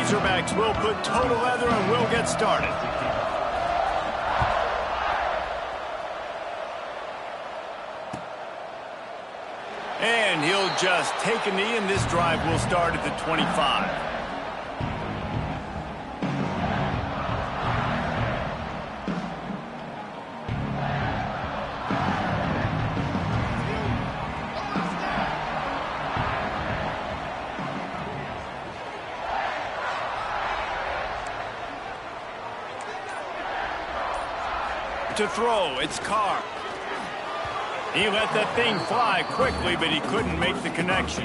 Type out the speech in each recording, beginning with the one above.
Razorbacks will put total leather and will get started. And he'll just take a knee, and this drive will start at the 25. To throw, it's Carr. He let that thing fly quickly, but he couldn't make the connection.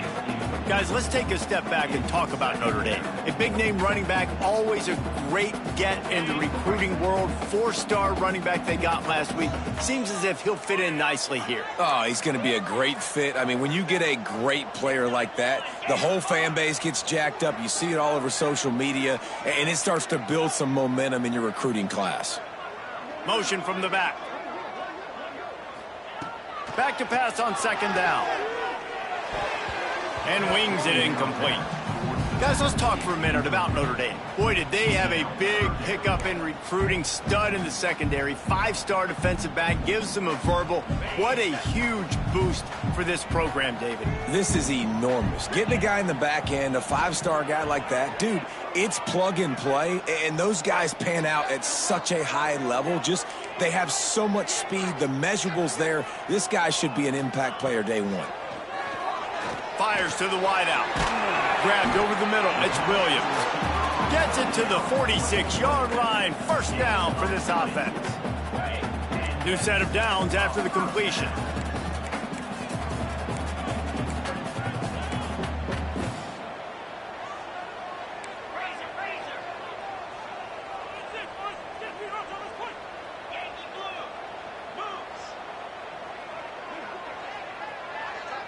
Guys, let's take a step back and talk about Notre Dame. A big-name running back, always a great get in the recruiting world. 4-star running back they got last week. Seems as if he'll fit in nicely here. Oh, he's going to be a great fit. I mean, when you get a great player like that, the whole fan base gets jacked up. You see it all over social media, and it starts to build some momentum in your recruiting class. Motion from the back. Back to pass on second down. And wings it incomplete. Guys, let's talk for a minute about Notre Dame. Boy, did they have a big pickup in recruiting. Stud in the secondary. 5-star defensive back. Gives them a verbal. What a huge boost for this program, David. This is enormous. Getting a guy in the back end, a 5-star guy like that, dude, it's plug and play, and those guys pan out at such a high level. Just, they have so much speed. The measurables there. This guy should be an impact player day one. Fires to the wideout. Grabbed over the middle. It's Williams. Gets it to the 46-yard line. First down for this offense. New set of downs after the completion.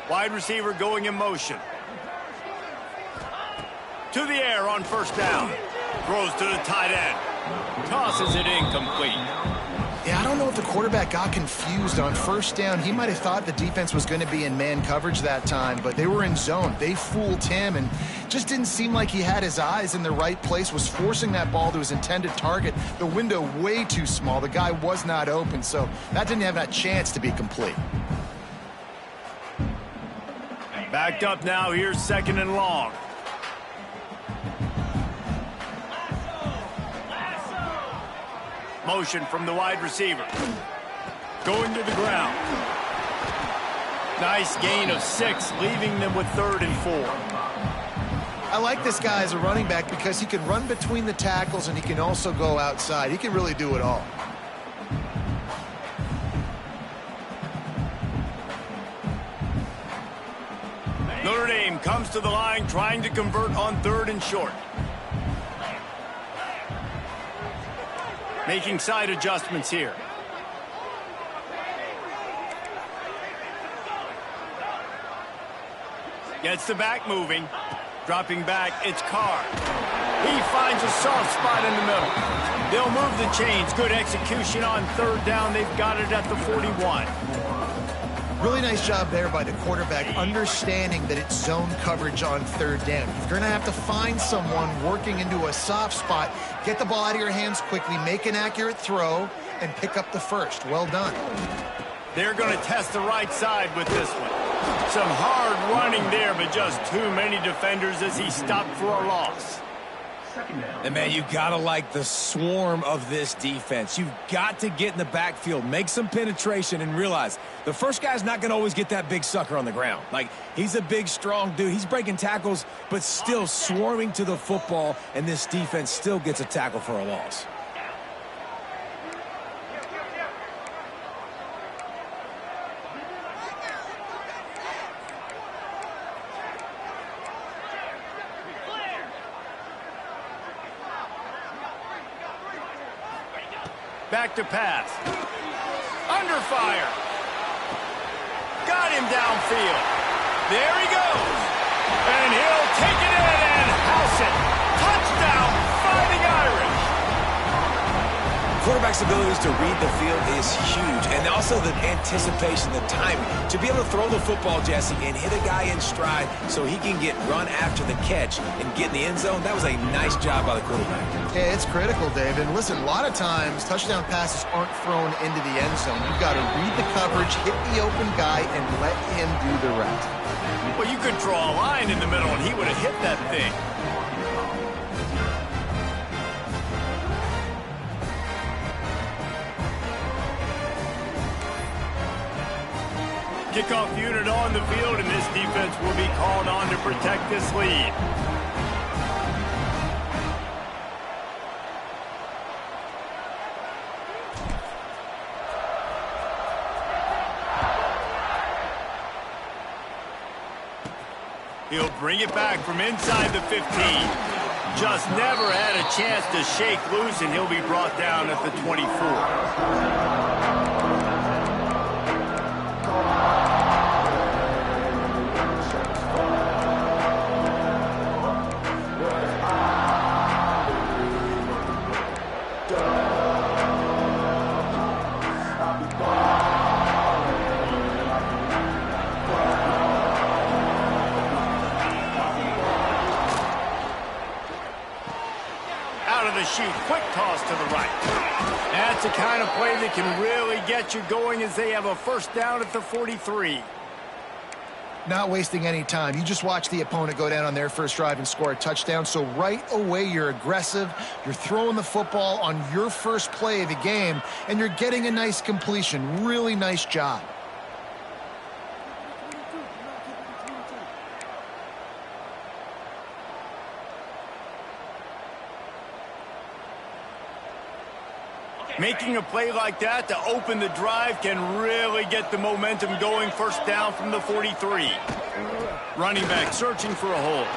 Wide receiver going in motion. To the air on first down. Throws to the tight end. Tosses it incomplete. Yeah, I don't know if the quarterback got confused on first down. He might have thought the defense was going to be in man coverage that time, but they were in zone. They fooled him and just didn't seem like he had his eyes in the right place, was forcing that ball to his intended target. The window way too small. The guy was not open, so that didn't have that chance to be complete. Backed up now, here's second and long. Motion from the wide receiver. Going to the ground. Nice gain of 6, leaving them with 3rd and 4. I like this guy as a running back because he can run between the tackles and he can also go outside. He can really do it all. Notre Dame comes to the line trying to convert on 3rd and short. Making side adjustments here. Gets the back moving. Dropping back, it's Carr. He finds a soft spot in the middle. They'll move the chains. Good execution on 3rd down. They've got it at the 41. Really nice job there by the quarterback, understanding that it's zone coverage on 3rd down. You're going to have to find someone working into a soft spot, get the ball out of your hands quickly, make an accurate throw, and pick up the first. Well done. They're going to test the right side with this one. Some hard running there, but just too many defenders as he stopped for a loss. And, man, you got to like the swarm of this defense. You've got to get in the backfield, make some penetration, and realize the first guy's not going to always get that big sucker on the ground. Like, he's a big, strong dude. He's breaking tackles, but still swarming to the football, and this defense still gets a tackle for a loss. Back to pass. Under fire. Got him downfield. There he goes. And he'll take it in and house it. Touchdown, Fighting Irish. quarterback's abilities to read the field is huge, and also the anticipation, the timing. To be able to throw the football, Jesse, and hit a guy in stride so he can get run after the catch and get in the end zone, that was a nice job by the quarterback. Yeah, it's critical, David. Listen, a lot of times touchdown passes aren't thrown into the end zone. You've got to read the coverage, hit the open guy, and let him do the rest. Well, you could draw a line in the middle, and he would have hit that thing. Kickoff unit on the field, and this defense will be called on to protect this lead. He'll bring it back from inside the 15. Just never had a chance to shake loose, and he'll be brought down at the 24. Shoot, quick toss to the right. That's the kind of play that can really get you going as they have a first down at the 43. Not wasting any time. You just watch the opponent go down on their first drive and score a touchdown. So right away, you're aggressive. You're throwing the football on your first play of the game, and you're getting a nice completion. Really nice job. Making a play like that to open the drive can really get the momentum going. First down from the 43. Running back searching for a hole.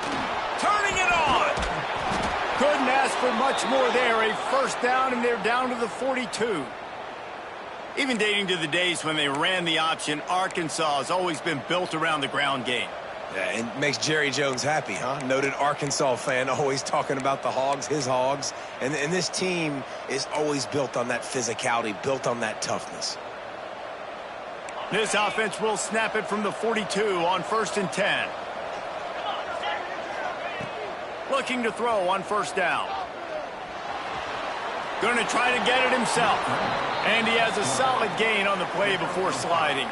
Turning it on. Couldn't ask for much more there. A first down, and they're down to the 42. Even dating to the days when they ran the option, Arkansas has always been built around the ground game. Yeah, and makes Jerry Jones happy, huh? Noted Arkansas fan, always talking about the Hogs, his Hogs. And this team is always built on that physicality, built on that toughness. This offense will snap it from the 42 on 1st and 10. Looking to throw on first down. Going to try to get it himself. And he has a solid gain on the play before sliding.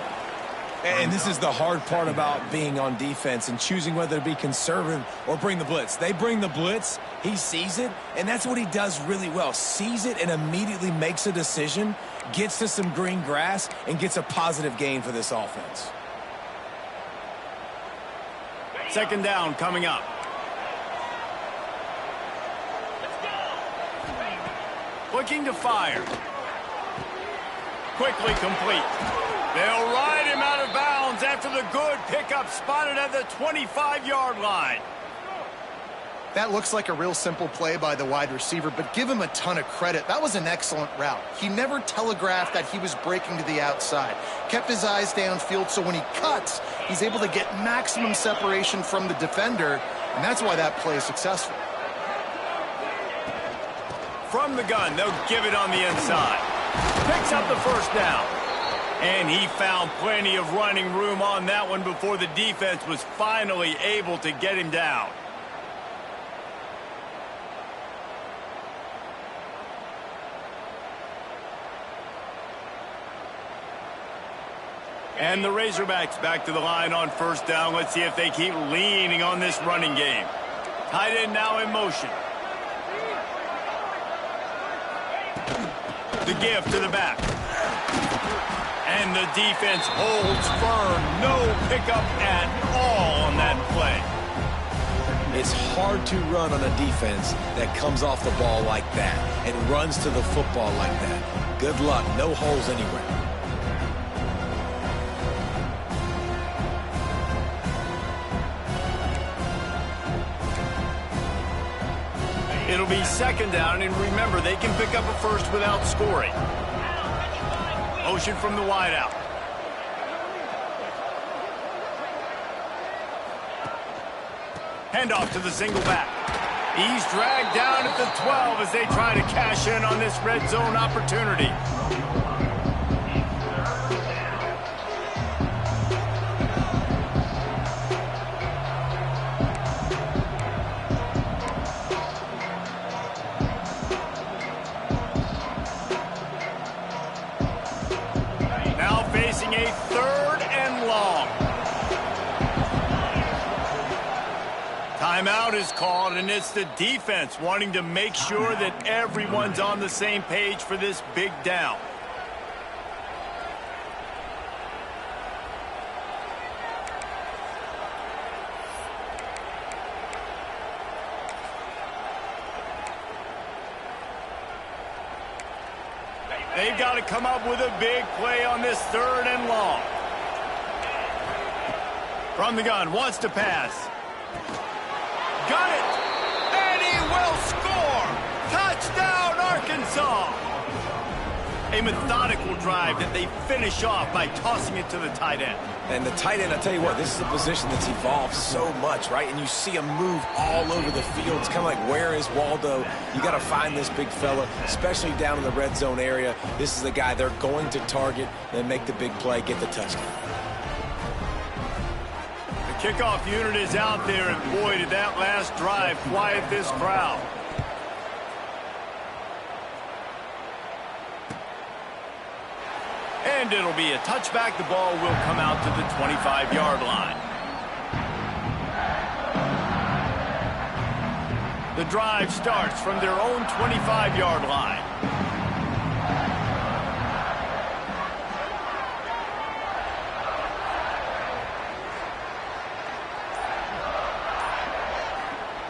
And this is the hard part about being on defense and choosing whether to be conservative or bring the blitz. They bring the blitz, he sees it, and that's what he does really well. Sees it and immediately makes a decision, gets to some green grass, and gets a positive gain for this offense. Second down coming up. Looking to fire. Quickly complete. They'll ride him out of bounds after the good pickup spotted at the 25-yard line. That looks like a real simple play by the wide receiver, but give him a ton of credit. That was an excellent route. He never telegraphed that he was breaking to the outside. Kept his eyes downfield, so when he cuts, he's able to get maximum separation from the defender, and that's why that play is successful. From the gun, they'll give it on the inside. Picks up the first down. And he found plenty of running room on that one before the defense was finally able to get him down. And the Razorbacks back to the line on first down. Let's see if they keep leaning on this running game. Tight end now in motion. The give to the back. And the defense holds firm. No pickup at all on that play. It's hard to run on a defense that comes off the ball like that and runs to the football like that. Good luck. No holes anywhere. It'll be second down, and remember, they can pick up a first without scoring. Motion from the wideout. Handoff to the single back. He's dragged down at the 12 as they try to cash in on this red zone opportunity. Now facing a 3rd and long. Timeout is called, and it's the defense wanting to make sure that everyone's on the same page for this big down. They've got to come up with a big play on this 3rd and long. From the gun, wants to pass. Got it! And he will score! Touchdown, Arkansas! A methodical drive that they finish off by tossing it to the tight end. And the tight end, I tell you what, this is a position that's evolved so much, right? And you see him move all over the field. It's kind of like, where is Waldo? You got to find this big fella, especially down in the red zone area. This is the guy they're going to target and make the big play, get the touchdown. The kickoff unit is out there, and boy, did that last drive quiet this crowd. And it'll be a touchback. The ball will come out to the 25-yard line. The drive starts from their own 25-yard line.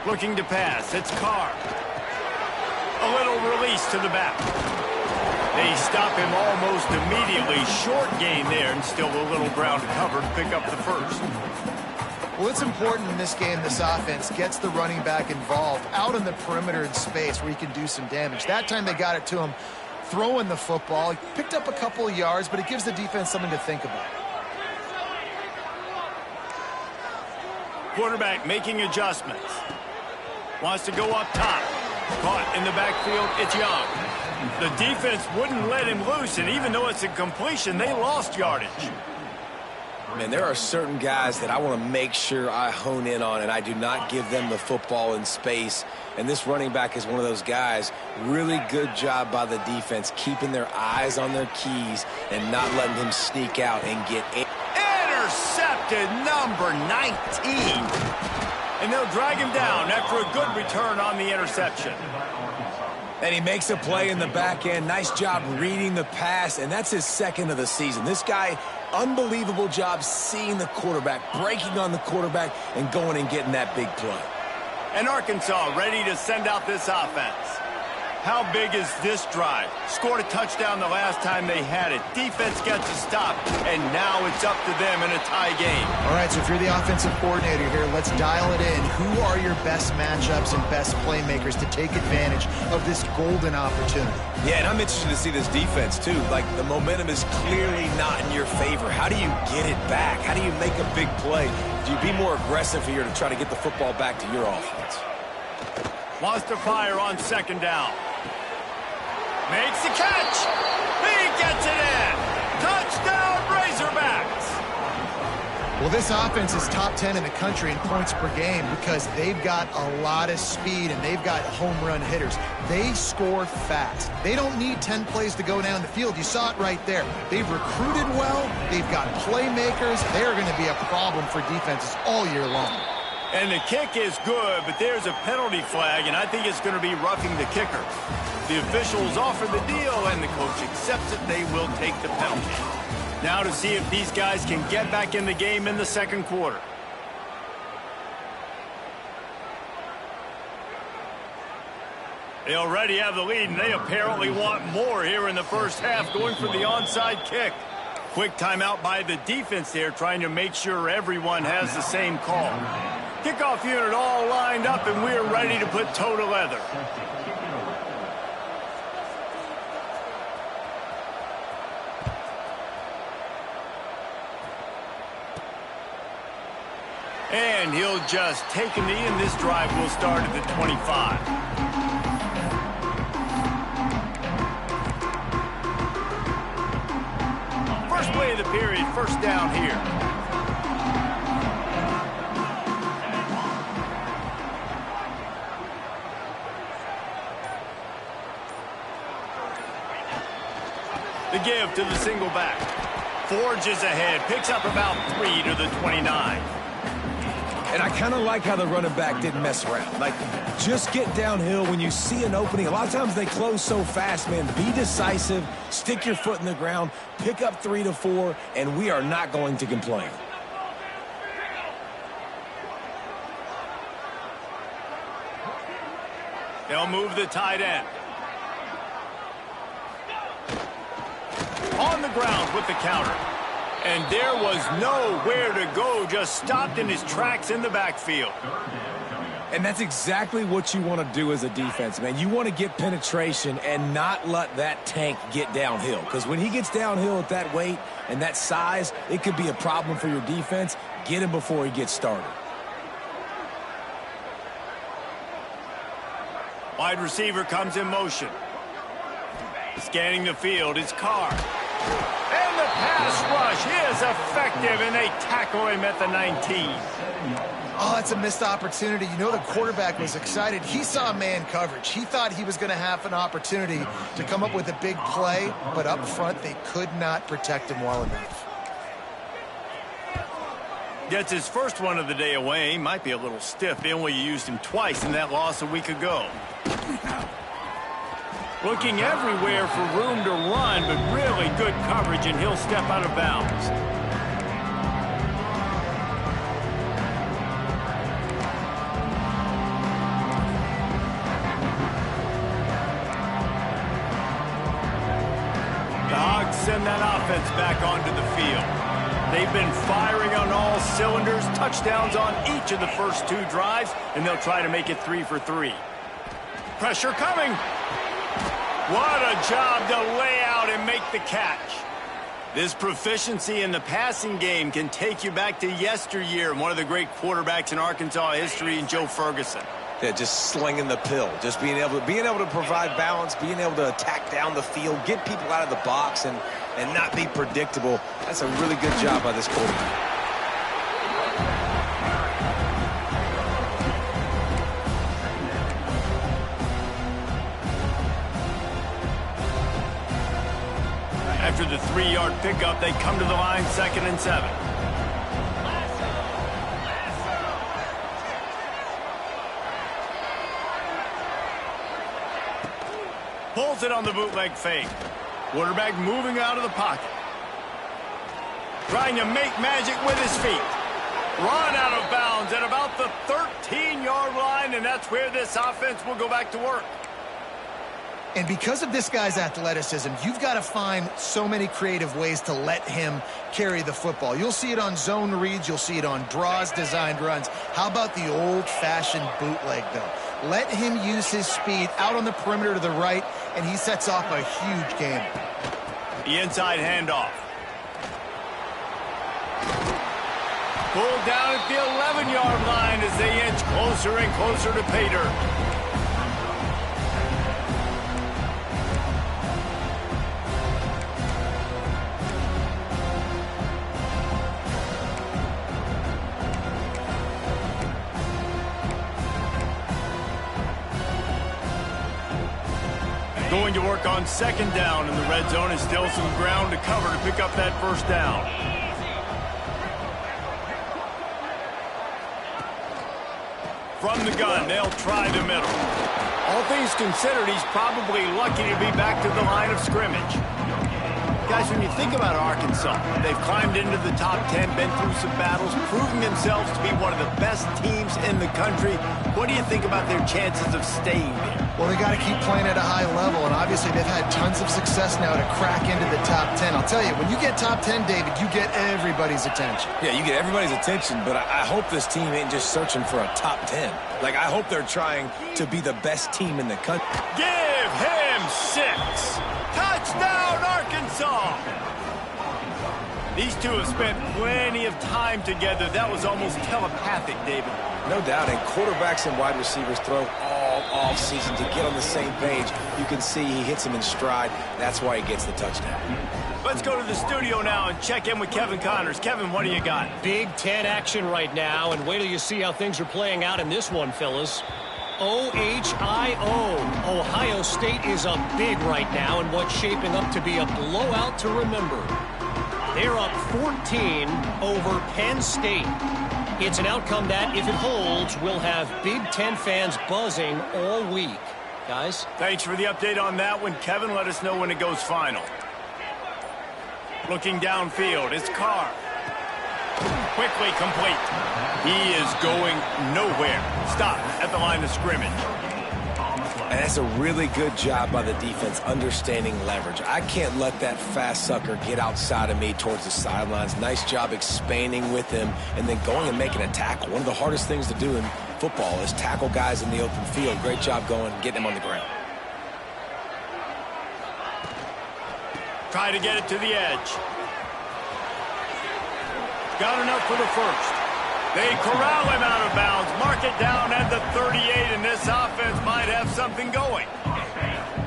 Looking to pass. It's Carr. A little release to the back. They stop him almost immediately. Short gain there, and still a little ground to cover to pick up the first. Well, it's important in this game this offense gets the running back involved out on the perimeter in space where he can do some damage. That time they got it to him throwing the football. He picked up a couple of yards, but it gives the defense something to think about. Quarterback making adjustments. Wants to go up top. Caught in the backfield, it's Young. The defense wouldn't let him loose, and even though it's a completion, they lost yardage. Man, there are certain guys that I want to make sure I hone in on, and I do not give them the football in space. And this running back is one of those guys. Really good job by the defense, keeping their eyes on their keys and not letting him sneak out and get in. Intercepted, number 19. And they'll drag him down after a good return on the interception. And he makes a play in the back end. Nice job reading the pass, and that's his 2nd of the season. This guy, unbelievable job seeing the quarterback, breaking on the quarterback, and going and getting that big play. And Arkansas ready to send out this offense. How big is this drive? Scored a touchdown the last time they had it. Defense gets a stop, and now it's up to them in a tie game. All right, so if you're the offensive coordinator here, let's dial it in. Who are your best matchups and best playmakers to take advantage of this golden opportunity? Yeah, and I'm interested to see this defense, too. Like, the momentum is clearly not in your favor. How do you get it back? How do you make a big play? Do you be more aggressive here to try to get the football back to your offense? Wants to fire on 2nd down. Makes the catch. He gets it in. Touchdown, Razorbacks. Well, this offense is top 10 in the country in points per game because they've got a lot of speed and they've got home run hitters. They score fast. They don't need 10 plays to go down the field. You saw it right there. They've recruited well. They've got playmakers. They're going to be a problem for defenses all year long. And the kick is good, but there's a penalty flag, and I think it's going to be roughing the kicker. The officials offer the deal, and the coach accepts it. They will take the penalty. Now to see if these guys can get back in the game in the 2nd quarter. They already have the lead, and they apparently want more here in the first half, going for the onside kick. Quick timeout by the defense there, trying to make sure everyone has the same call. Kickoff unit all lined up, and we're ready to put toe to leather. And he'll just take a knee, and this drive will start at the 25. First play of the period, first down here. The give to the single back. Forges ahead, picks up about 3 to the 29. And I kind of like how the running back didn't mess around. Like, just get downhill when you see an opening. A lot of times they close so fast, man. Be decisive, stick your foot in the ground, pick up 3 to 4, and we are not going to complain. They'll move the tight end. On the ground with the counter. And there was nowhere to go, just stopped in his tracks in the backfield. And that's exactly what you want to do as a defense, man. You want to get penetration and not let that tank get downhill. Because when he gets downhill at that weight and that size, it could be a problem for your defense. Get him before he gets started. Wide receiver comes in motion. Scanning the field, it's Carr. And the pass rush is effective, and they tackle him at the 19. Oh, that's a missed opportunity. You know, the quarterback was excited. He saw man coverage. He thought he was going to have an opportunity to come up with a big play, but up front they could not protect him well enough. Gets his first one of the day away. Might be a little stiff. They only used him twice in that loss a week ago. Looking everywhere for room to run, but really good coverage, and he'll step out of bounds. The Hogs send that offense back onto the field. They've been firing on all cylinders, touchdowns on each of the first 2 drives, and they'll try to make it 3 for 3. Pressure coming. What a job to lay out and make the catch. This proficiency in the passing game can take you back to yesteryear, one of the great quarterbacks in Arkansas history, in Joe Ferguson. Yeah, just slinging the pill, just being able to provide balance, being able to attack down the field, get people out of the box, and not be predictable. That's a really good job by this quarterback. After the 3-yard pickup, they come to the line, 2nd and 7. Pulls it on the bootleg fake. Quarterback moving out of the pocket. Trying to make magic with his feet. Run out of bounds at about the 13-yard line, and that's where this offense will go back to work. And because of this guy's athleticism, you've got to find so many creative ways to let him carry the football. You'll see it on zone reads. You'll see it on draws, designed runs. How about the old-fashioned bootleg, though? Let him use his speed out on the perimeter to the right, and he sets off a huge game. The inside handoff. Pulled down at the 11-yard line as they inch closer and closer to pay dirt. Going to work on 2nd down in the red zone, and still some ground to cover to pick up that first down. From the gun, they'll try the middle. All things considered, he's probably lucky to be back to the line of scrimmage. Guys, when you think about Arkansas, they've climbed into the top 10, been through some battles, proving themselves to be one of the best teams in the country. What do you think about their chances of staying there? Well, they got to keep playing at a high level, and obviously they've had tons of success now to crack into the top 10. I'll tell you, when you get top 10, David, you get everybody's attention. Yeah, you get everybody's attention, but I hope this team ain't just searching for a top 10. Like, I hope they're trying to be the best team in the country. Give him 6. Touchdown, Arkansas! These two have spent plenty of time together. That was almost telepathic, David. No doubt, and quarterbacks and wide receivers throw all off-season to get on the same page. You can see he hits him in stride. That's why he gets the touchdown. Let's go to the studio now and check in with Kevin Connors. Kevin, what do you got? Big Ten action right now, and wait till you see how things are playing out in this one, fellas. OHIO. Ohio State is up big right now in what's shaping up to be a blowout to remember. They're up 14 over Penn State. It's an outcome that, if it holds, will have Big Ten fans buzzing all week. Guys? Thanks for the update on that one, Kevin. Let us know when it goes final. Looking downfield, it's Carr. Quickly complete. He is going nowhere. Stop at the line of scrimmage. And that's a really good job by the defense understanding leverage. I can't let that fast sucker get outside of me towards the sidelines. Nice job expanding with him and then going and making a tackle. One of the hardest things to do in football is tackle guys in the open field. Great job going and getting him on the ground. Try to get it to the edge. Got enough for the first. They corral him out of bounds, mark it down at the 38, and this offense might have something going.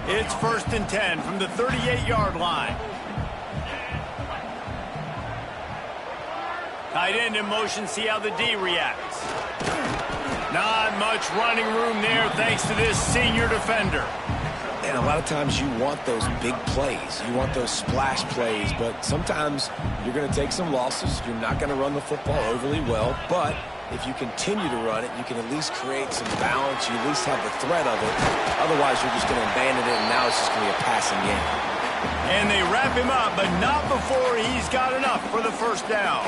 It's 1st and 10 from the 38-yard line. Tight end in motion, see how the D reacts. Not much running room there thanks to this senior defender. And a lot of times you want those big plays. You want those splash plays, but sometimes you're going to take some losses. You're not going to run the football overly well, but if you continue to run it, you can at least create some balance. You at least have the threat of it. Otherwise, you're just going to abandon it, and now it's just going to be a passing game. And they wrap him up, but not before he's got enough for the first down.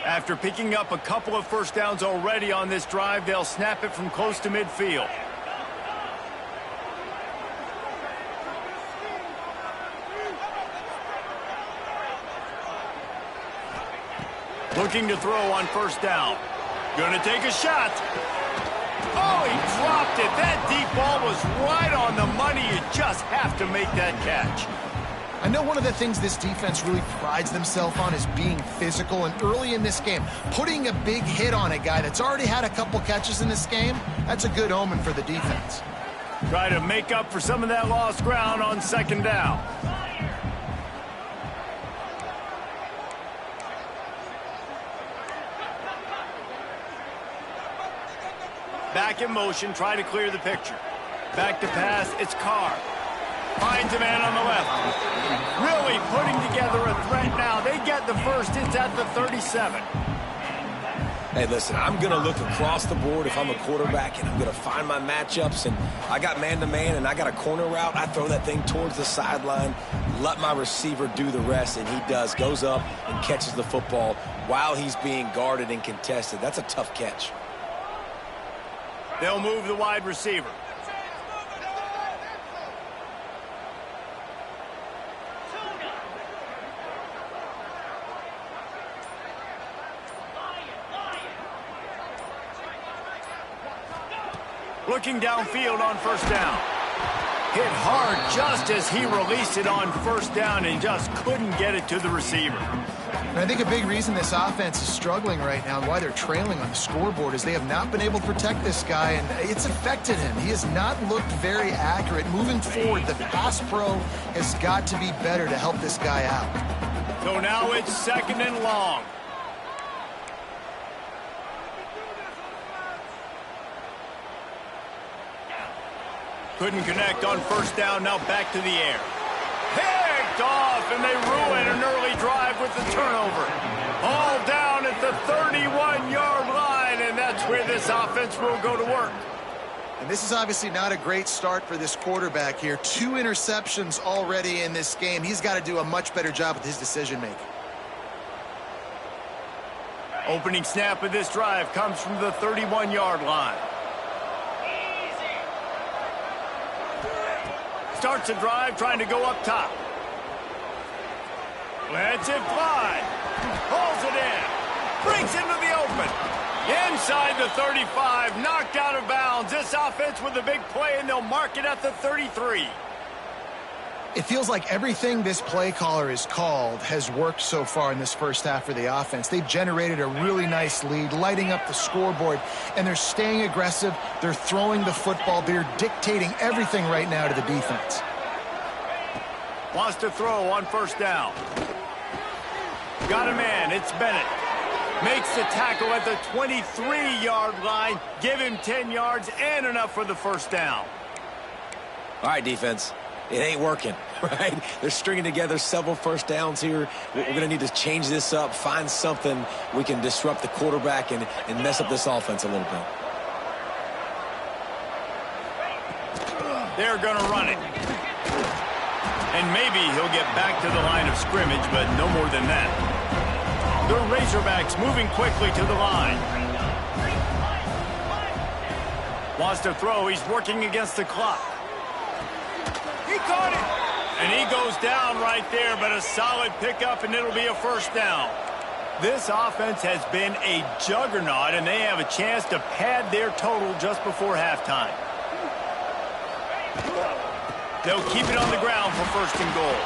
After picking up a couple of first downs already on this drive, they'll snap it from close to midfield. Looking to throw on first down. Gonna take a shot. Oh, he dropped it. That deep ball was right on the money. You just have to make that catch. I know one of the things this defense really prides themselves on is being physical, and early in this game, putting a big hit on a guy that's already had a couple catches in this game, that's a good omen for the defense. Try to make up for some of that lost ground on second down. Back in motion, try to clear the picture. Back to pass, it's Carr. Finds a man on the left. Really putting together a threat now. They get the first. It's at the 37. Hey, listen, I'm going to look across the board if I'm a quarterback, and I'm going to find my matchups. And I got man-to-man, and I got a corner route. I throw that thing towards the sideline, let my receiver do the rest, and he does. Goes up and catches the football while he's being guarded and contested. That's a tough catch. They'll move the wide receiver. Looking downfield on first down. Hit hard just as he released it on first down and just couldn't get it to the receiver. And I think a big reason this offense is struggling right now and why they're trailing on the scoreboard is they have not been able to protect this guy, and it's affected him. He has not looked very accurate. Moving forward, the pass pro has got to be better to help this guy out. So now it's 2nd and long. Couldn't connect on first down, now back to the air. Picked off, and they ruin an early drive with the turnover. All down at the 31-yard line, and that's where this offense will go to work. And this is obviously not a great start for this quarterback here. 2 interceptions already in this game. He's got to do a much better job with his decision-making. Opening snap of this drive comes from the 31-yard line. Starts a drive trying to go up top. Lets it fly. Pulls it in. Breaks into the open. Inside the 35, knocked out of bounds. This offense with a big play, and they'll mark it at the 33. It feels like everything this play caller has called has worked so far in this first half for the offense. They've generated a really nice lead, lighting up the scoreboard, and they're staying aggressive. They're throwing the football. They're dictating everything right now to the defense. Wants to throw on first down. Got a man. It's Bennett. Makes the tackle at the 23-yard line. Give him 10 yards and enough for the first down. All right, defense. It ain't working, right? They're stringing together several first downs here. We're going to need to change this up, find something we can disrupt the quarterback and mess up this offense a little bit. They're going to run it. And maybe he'll get back to the line of scrimmage, but no more than that. The Razorbacks moving quickly to the line. Wants to throw. He's working against the clock. He caught it. And he goes down right there, but a solid pickup, and it'll be a first down. This offense has been a juggernaut, and they have a chance to pad their total just before halftime. They'll keep it on the ground for first and goal.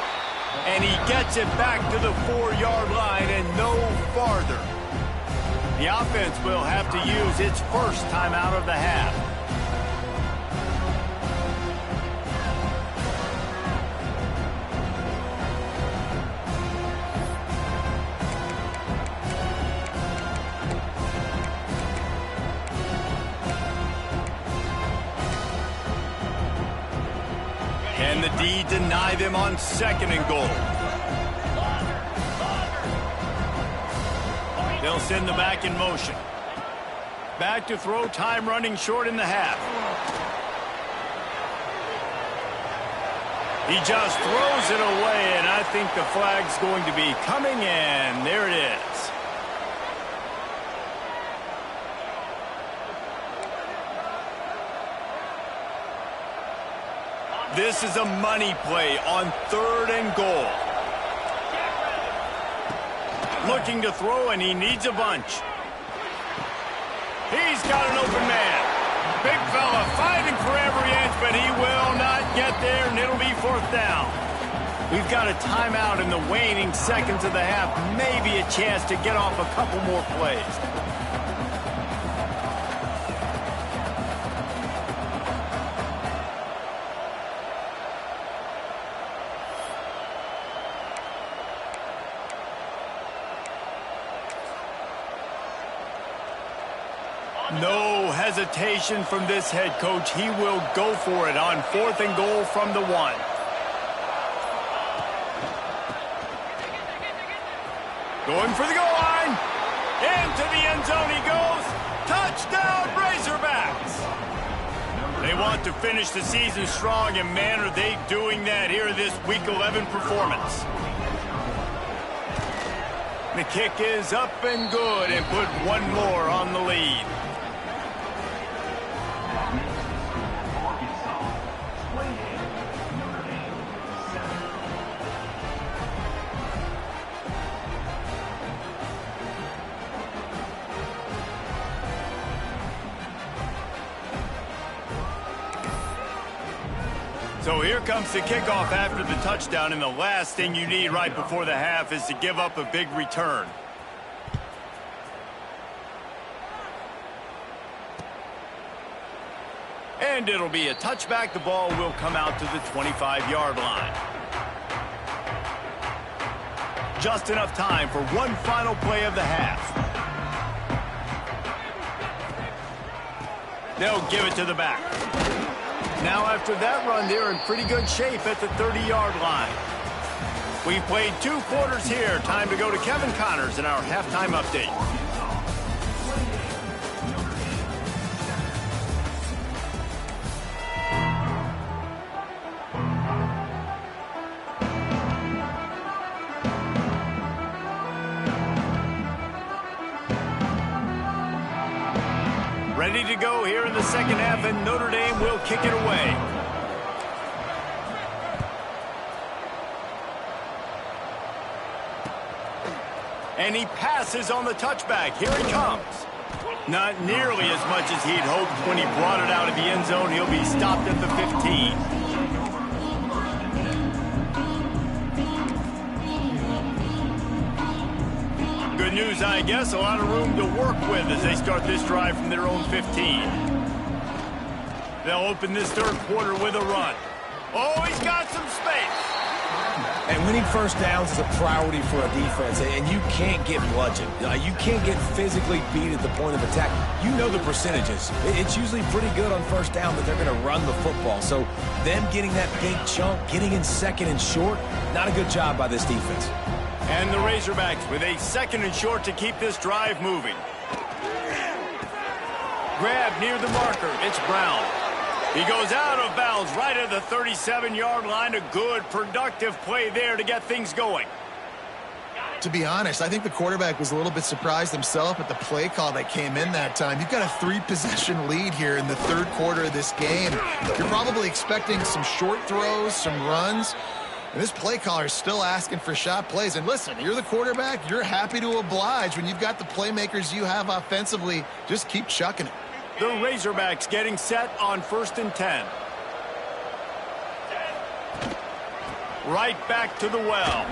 And he gets it back to the 4-yard line and no farther. The offense will have to use its first timeout of the half. And the D deny them on second and goal. They'll send the back in motion. Back to throw, time running short in the half. He just throws it away, and I think the flag's going to be coming in. There it is. This is a money play on third and goal. Looking to throw, and he needs a bunch. He's got an open man. Big fella fighting for every inch, but he will not get there, and it'll be fourth down. We've got a timeout in the waning seconds of the half. Maybe a chance to get off a couple more plays. No hesitation from this head coach. He will go for it on fourth and goal from the 1. Going for the goal line. Into the end zone he goes. Touchdown, Razorbacks. They want to finish the season strong, and man, are they doing that here in this Week 11 performance. The kick is up and good, and put one more on the lead. So here comes the kickoff after the touchdown, and the last thing you need right before the half is to give up a big return. And it'll be a touchback. The ball will come out to the 25-yard line. Just enough time for one final play of the half. They'll give it to the back. Now after that run, they're in pretty good shape at the 30-yard line. We've played 2 quarters here. Time to go to Kevin Connors in our halftime update. Ready to go here in the second half, and Notre Dame will kick it away. And he passes on the touchback. Here he comes. Not nearly as much as he'd hoped when he brought it out of the end zone. He'll be stopped at the 15. Good news, I guess. A lot of room to work with as they start this drive from their own 15. They'll open this third quarter with a run. Oh, he's got some space. And winning first downs is a priority for a defense, and you can't get bludgeoned. You can't get physically beat at the point of attack. You know the percentages. It's usually pretty good on first down that they're going to run the football. So them getting that big chunk, getting in second and short, not a good job by this defense. And the Razorbacks with a second and short to keep this drive moving. Grab near the marker. It's Brown. He goes out of bounds right at the 37-yard line. A good, productive play there to get things going. To be honest, I think the quarterback was a little bit surprised himself at the play call that came in that time. You've got a 3-possession lead here in the third quarter of this game. You're probably expecting some short throws, some runs. And this play caller is still asking for shot plays. And listen, you're the quarterback. You're happy to oblige. When you've got the playmakers you have offensively, just keep chucking it. The Razorbacks getting set on 1st and 10. Right back to the well.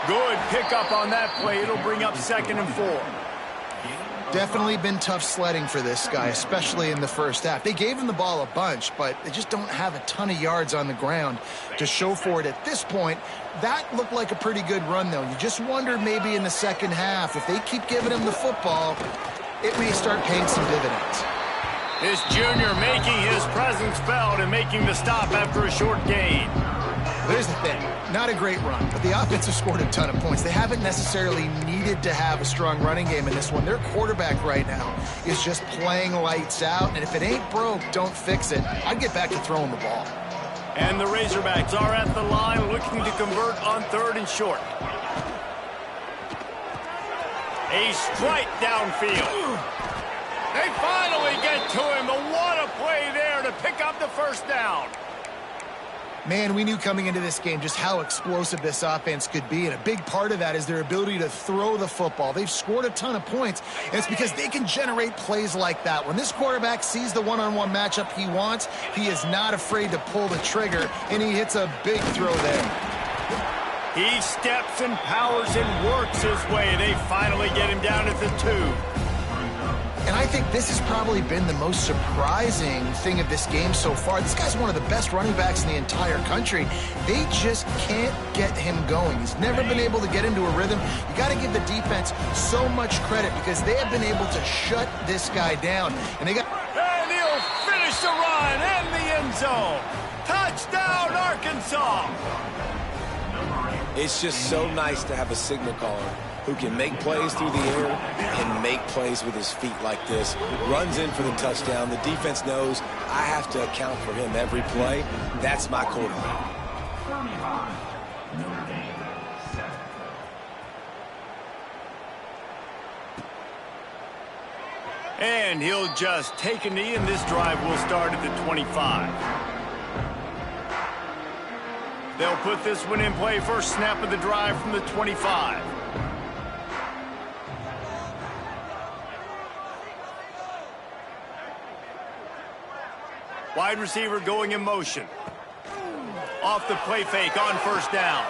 Good pickup on that play. It'll bring up 2nd and 4. Definitely been tough sledding for this guy, especially in the first half. They gave him the ball a bunch, but they just don't have a ton of yards on the ground to show for it at this point. That looked like a pretty good run, though. You just wonder maybe in the second half, if they keep giving him the football, it may start paying some dividends. This junior making his presence felt and making the stop after a short gain. There's the thing. Not a great run, but the offense has scored a ton of points. They haven't necessarily needed to have a strong running game in this one. Their quarterback right now is just playing lights out, and if it ain't broke, don't fix it. I'd get back to throwing the ball. And the Razorbacks are at the line looking to convert on 3rd and short. A strike downfield. They finally get to him, but what a play there to pick up the first down. Man, we knew coming into this game just how explosive this offense could be, and a big part of that is their ability to throw the football. They've scored a ton of points, and it's because they can generate plays like that. When this quarterback sees the one-on-one matchup he wants, he is not afraid to pull the trigger, and he hits a big throw there. He steps and powers and works his way. They finally get him down at the 2. And I think this has probably been the most surprising thing of this game so far. This guy's one of the best running backs in the entire country. They just can't get him going. He's never been able to get into a rhythm. You got to give the defense so much credit because they have been able to shut this guy down. And And he'll finish the run in the end zone. Touchdown, Arkansas. It's just so nice to have a signal caller who can make plays through the air and make plays with his feet like this. Runs in for the touchdown. The defense knows I have to account for him every play. That's my quarterback. And he'll just take a knee, and this drive will start at the 25. They'll put this one in play. First snap of the drive from the 25. Wide receiver going in motion. Off the play fake on first down.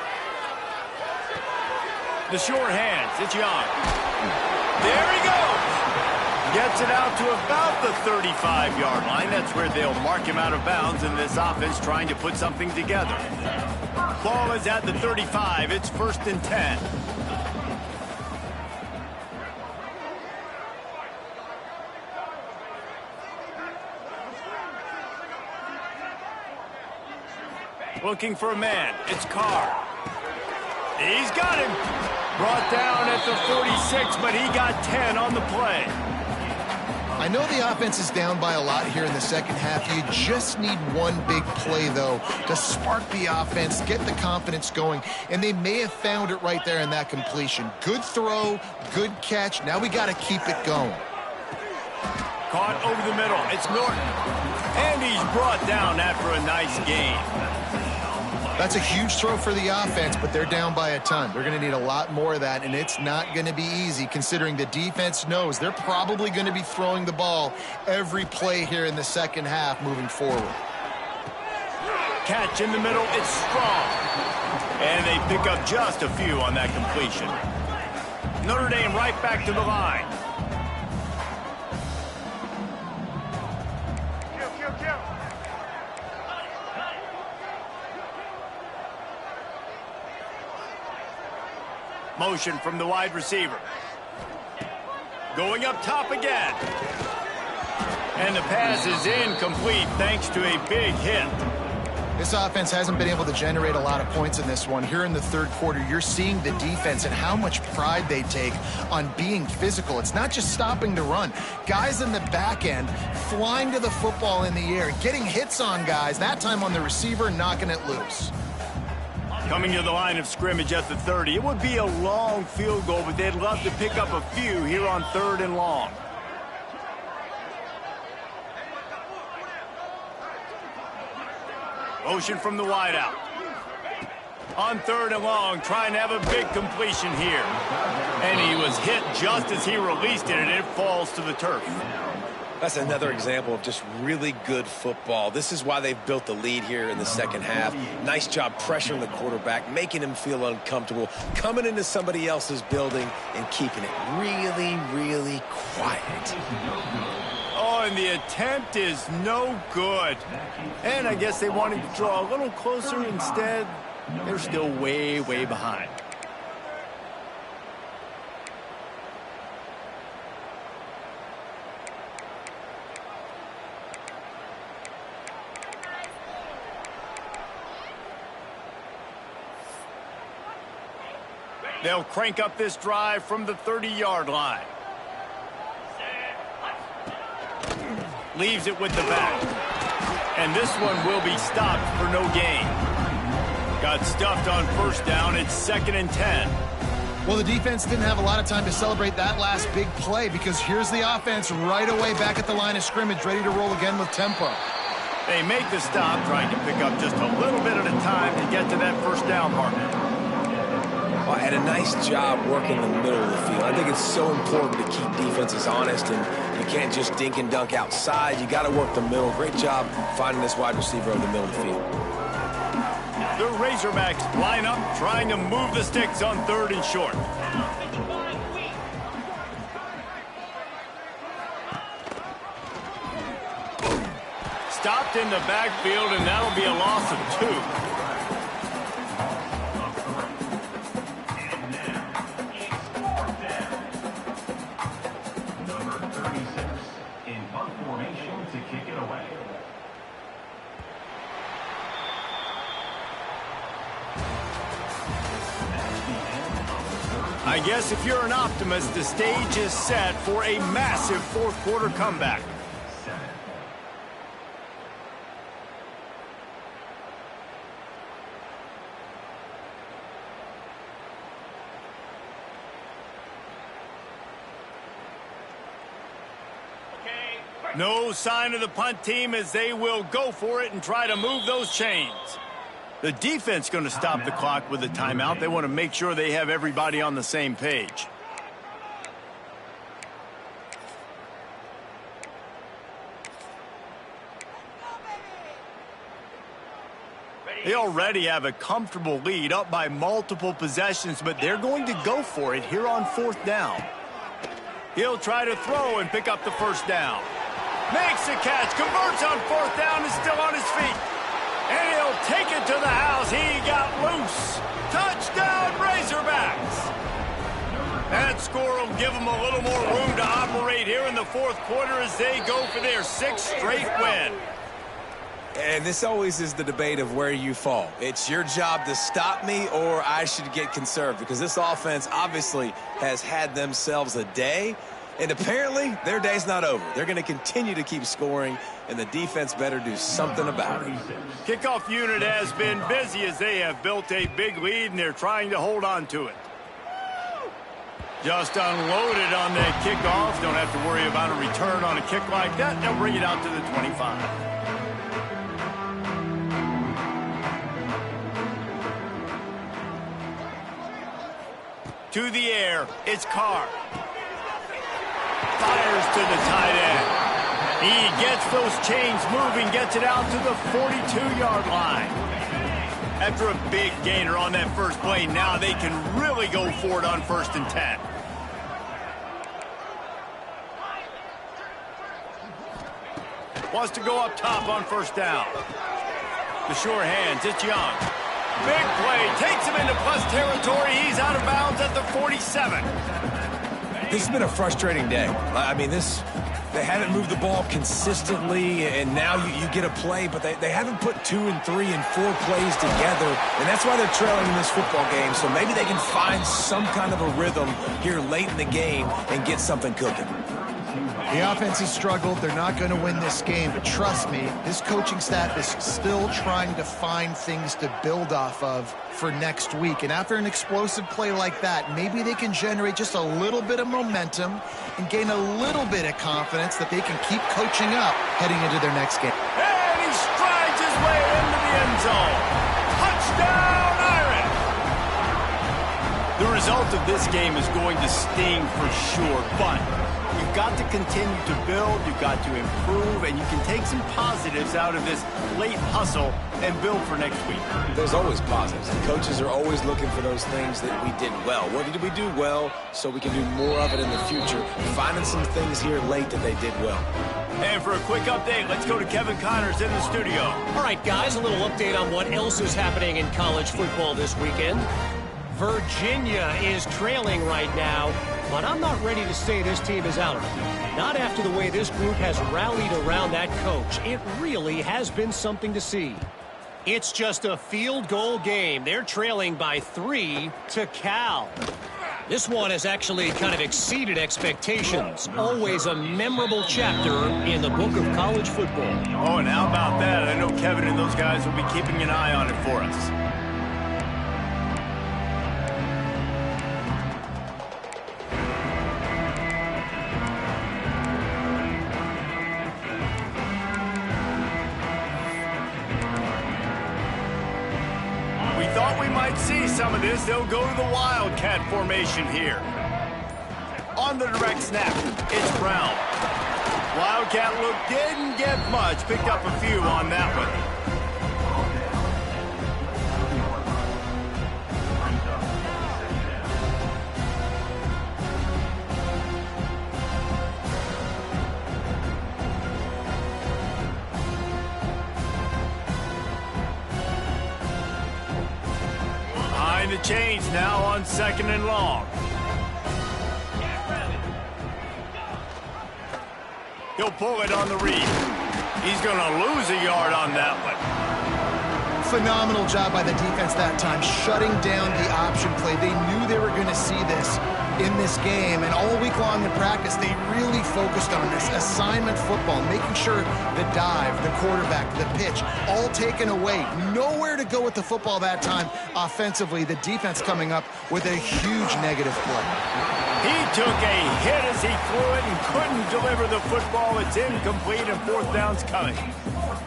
The short hands. It's Young. There he goes. Gets it out to about the 35-yard line. That's where they'll mark him out of bounds in this offense trying to put something together. Ball is at the 35. It's 1st and 10. Looking for a man. It's Carr. He's got him. Brought down at the 46, but he got 10 on the play. I know the offense is down by a lot here in the second half. You just need one big play, though, to spark the offense, get the confidence going, and they may have found it right there in that completion. Good throw, good catch. Now we got to keep it going. Caught over the middle. It's Norton. And he's brought down after a nice gain. That's a huge throw for the offense, but they're down by a ton. They're going to need a lot more of that, and it's not going to be easy considering the defense knows they're probably going to be throwing the ball every play here in the second half moving forward. Catch in the middle, it's strong. And they pick up just a few on that completion. Notre Dame right back to the line. Motion from the wide receiver. Going up top again. And the pass is incomplete thanks to a big hit. This offense hasn't been able to generate a lot of points in this one. Here in the third quarter, you're seeing the defense and how much pride they take on being physical. It's not just stopping to run. Guys in the back end flying to the football in the air, getting hits on guys, that time on the receiver, knocking it loose. Coming to the line of scrimmage at the 30. It would be a long field goal, but they'd love to pick up a few here on 3rd and long. Motion from the wideout. On 3rd and long, trying to have a big completion here. And he was hit just as he released it, and it falls to the turf. That's another example of just really good football. This is why they've built the lead here in the second half. Nice job pressuring the quarterback, making him feel uncomfortable, coming into somebody else's building and keeping it really, really quiet. Oh, and the attempt is no good. And I guess they wanted to draw a little closer. Instead, they're still way, way behind. They'll crank up this drive from the 30-yard line. Leaves it with the back. And this one will be stopped for no gain. Got stuffed on 1st down. It's 2nd and 10. Well, the defense didn't have a lot of time to celebrate that last big play because here's the offense right away back at the line of scrimmage, ready to roll again with tempo. They make the stop, trying to pick up just a little bit at a time to get to that 1st down mark. Well, had a nice job working the middle of the field. I think it's so important to keep defenses honest, and you can't just dink and dunk outside. You got to work the middle. Great job finding this wide receiver over the middle of the field. The Razorbacks line up, trying to move the sticks on 3rd and short. Stopped in the backfield, and that'll be a loss of 2. I guess if you're an optimist, the stage is set for a massive 4th quarter comeback. No sign of the punt team as they will go for it and try to move those chains. The defense going to stop the clock with a timeout. They want to make sure they have everybody on the same page. They already have a comfortable lead, up by multiple possessions, but they're going to go for it here on 4th down. He'll try to throw and pick up the 1st down. Makes the catch, converts on 4th down, and still on his feet. And he'll take it to the house. He got loose. Touchdown, Razorbacks. That score will give them a little more room to operate here in the 4th quarter as they go for their 6th straight win. And this always is the debate of where you fall. It's your job to stop me, or I should get conserved, because this offense obviously has had themselves a day. And apparently, their day's not over. They're going to continue to keep scoring, and the defense better do something about it. Kickoff unit has been busy as they have built a big lead, and they're trying to hold on to it. Just unloaded on that kickoff. Don't have to worry about a return on a kick like that. They'll bring it out to the 25. To the air, it's Carr. Fires to the tight end. He gets those chains moving, gets it out to the 42-yard line. After a big gainer on that first play, now they can really go for it on 1st and 10. Wants to go up top on 1st down. The sure hands, it's Young. Big play, takes him into plus territory. He's out of bounds at the 47. This has been a frustrating day. I mean, they haven't moved the ball consistently, and now you get a play, but they haven't put 2 and 3 and 4 plays together, and that's why they're trailing in this football game. So maybe they can find some kind of a rhythm here late in the game and get something cooking. The offense has struggled. They're not going to win this game, but trust me, this coaching staff is still trying to find things to build off of for next week. And after an explosive play like that, maybe they can generate just a little bit of momentum and gain a little bit of confidence that they can keep coaching up heading into their next game. And he strides his way into the end zone. Touchdown, Iron! The result of this game is going to sting for sure, but you've got to continue to build, you've got to improve, and you can take some positives out of this late hustle and build for next week. There's always positives. And coaches are always looking for those things that we did well. What did we do well so we can do more of it in the future? Finding some things here late that they did well. And for a quick update, let's go to Kevin Connors in the studio. All right, guys, a little update on what else is happening in college football this weekend. Virginia is trailing right now, but I'm not ready to say this team is out of it. Not after the way this group has rallied around that coach. It really has been something to see. It's just a field goal game. They're trailing by 3 to Cal. This one has actually kind of exceeded expectations. Always a memorable chapter in the book of college football. Oh, and how about that? I know Kevin and those guys will be keeping an eye on it for us. Thought we might see some of this. They'll go to the Wildcat formation here. On the direct snap, it's Brown. Wildcat look didn't get much. Picked up a few on that one. The chains now on 2nd and long. He'll pull it on the read. He's going to lose a yard on that one. Phenomenal job by the defense that time, shutting down the option play. They knew they were going to see this in this game, and all week long in practice, they really focused on this assignment football, making sure the dive, the quarterback, the pitch, all taken away. Nowhere to go with the football that time offensively. The defense coming up with a huge negative play. He took a hit as he threw it and couldn't deliver the football. It's incomplete, and 4th down's coming.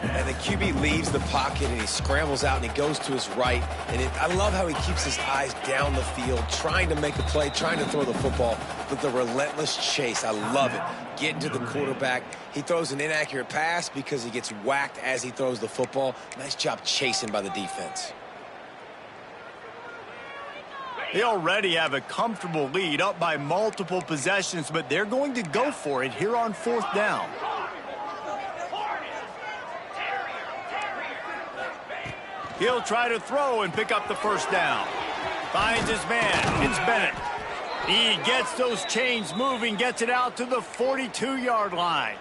And the QB leaves the pocket, and he scrambles out, and he goes to his right. And I love how he keeps his eyes down the field, trying to make a play, trying to throw the football, but the relentless chase. I love it. Getting to the quarterback. He throws an inaccurate pass because he gets whacked as he throws the football. Nice job chasing by the defense. They already have a comfortable lead, up by multiple possessions, but they're going to go for it here on 4th down. He'll try to throw and pick up the 1st down. Finds his man. It's Bennett. He gets those chains moving, gets it out to the 42-yard line.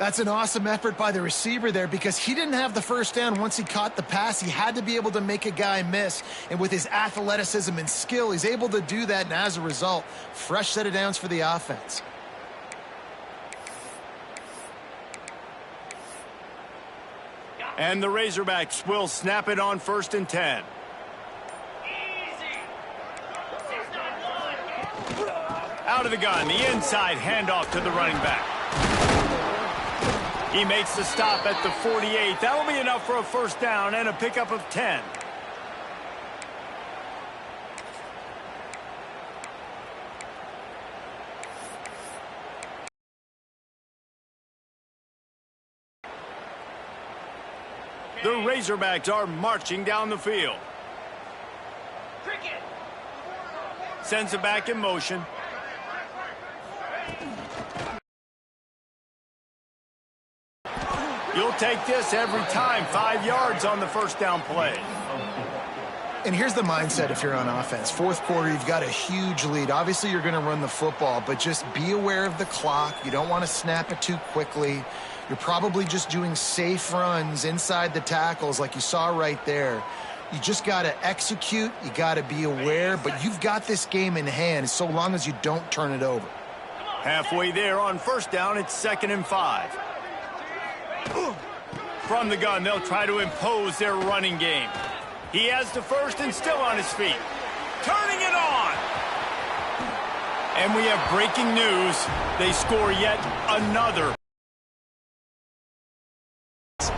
That's an awesome effort by the receiver there because he didn't have the 1st down once he caught the pass. He had to be able to make a guy miss. And with his athleticism and skill, he's able to do that. And as a result, fresh set of downs for the offense. And the Razorbacks will snap it on 1st and 10. Out of the gun, the inside handoff to the running back. He makes the stop at the 48. That'll be enough for a 1st down and a pickup of 10. The Razorbacks are marching down the field. Sends it back in motion. You'll take this every time. 5 yards on the first down play. And here's the mindset if you're on offense. Fourth quarter, you've got a huge lead. Obviously, you're going to run the football, but just be aware of the clock. You don't want to snap it too quickly. You're probably just doing safe runs inside the tackles like you saw right there. You just got to execute. You got to be aware, but you've got this game in hand so long as you don't turn it over. Halfway there on first down, it's 2nd and 5. From the gun, they'll try to impose their running game. He has the first and still on his feet. Turning it on. And we have breaking news. They score yet another.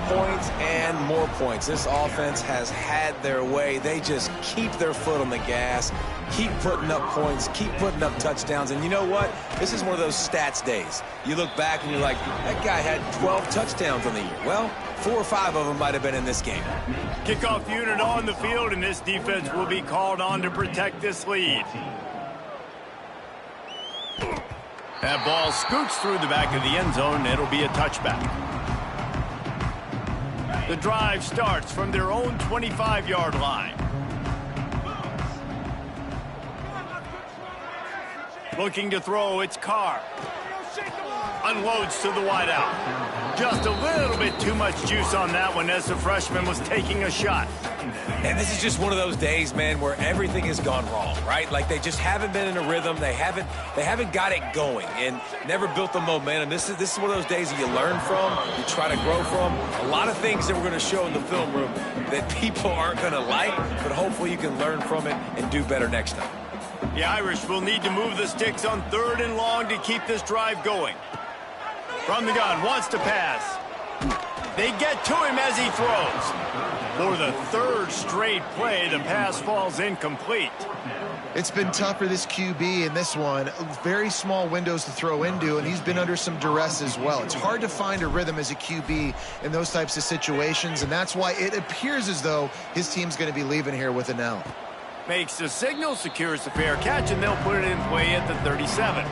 Points and more points. This offense has had their way. They just keep their foot on the gas, keep putting up points, keep putting up touchdowns. And you know what? This is one of those stats days. You look back and you're like, that guy had 12 touchdowns on the year. Well, 4 or 5 of them might have been in this game. Kickoff unit on the field, and this defense will be called on to protect this lead. That ball scoots through the back of the end zone, and it'll be a touchback. The drive starts from their own 25-yard line. Looking to throw, it's Carr. Unloads to the wideout. Just a little bit too much juice on that one as the freshman was taking a shot. And this is just one of those days, man, where everything has gone wrong, right? Like they just haven't been in a rhythm. They haven't got it going and never built the momentum. This is one of those days that you learn from, you try to grow from. A lot of things that we're going to show in the film room that people aren't going to like, but hopefully you can learn from it and do better next time. The Irish will need to move the sticks on 3rd and long to keep this drive going. From the gun, wants to pass. They get to him as he throws. For the 3rd straight play, the pass falls incomplete. It's been tough for this QB in this one. Very small windows to throw into, and he's been under some duress as well. It's hard to find a rhythm as a QB in those types of situations, and that's why it appears as though his team's going to be leaving here with an L. Makes the signal, secures the fair catch, and they'll put it in play at the 37.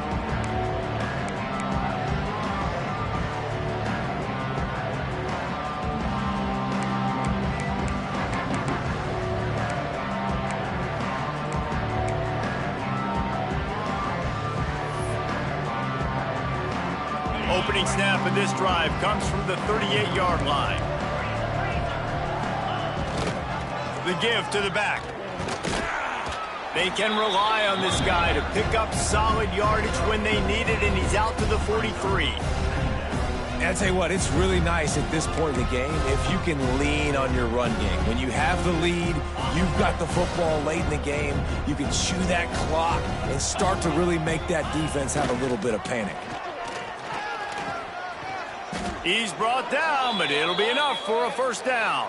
Opening snap of this drive comes from the 38-yard line. The give to the back. They can rely on this guy to pick up solid yardage when they need it, and he's out to the 43. And I'll tell you what, it's really nice at this point in the game if you can lean on your run game. When you have the lead, you've got the football late in the game, you can chew that clock and start to really make that defense have a little bit of panic. He's brought down, but it'll be enough for a first down.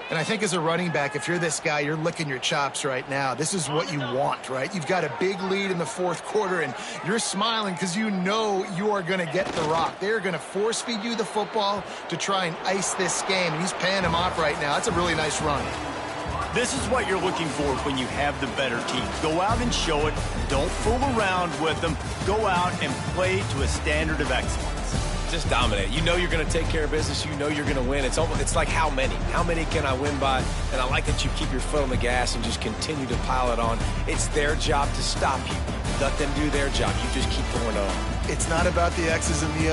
And I think as a running back, if you're this guy, you're licking your chops right now. This is what you want, right? You've got a big lead in the 4th quarter, and you're smiling because you know you are going to get the rock. They're going to force feed you the football to try and ice this game, and he's paying him off right now. That's a really nice run. This is what you're looking for when you have the better team. Go out and show it. Don't fool around with them. Go out and play to a standard of excellence. Just dominate. You know you're going to take care of business. You know you're going to win. It's like how many? How many can I win by? And I like that you keep your foot on the gas and just continue to pile it on. It's their job to stop you. Let them do their job. You just keep going on. It's not about the X's and the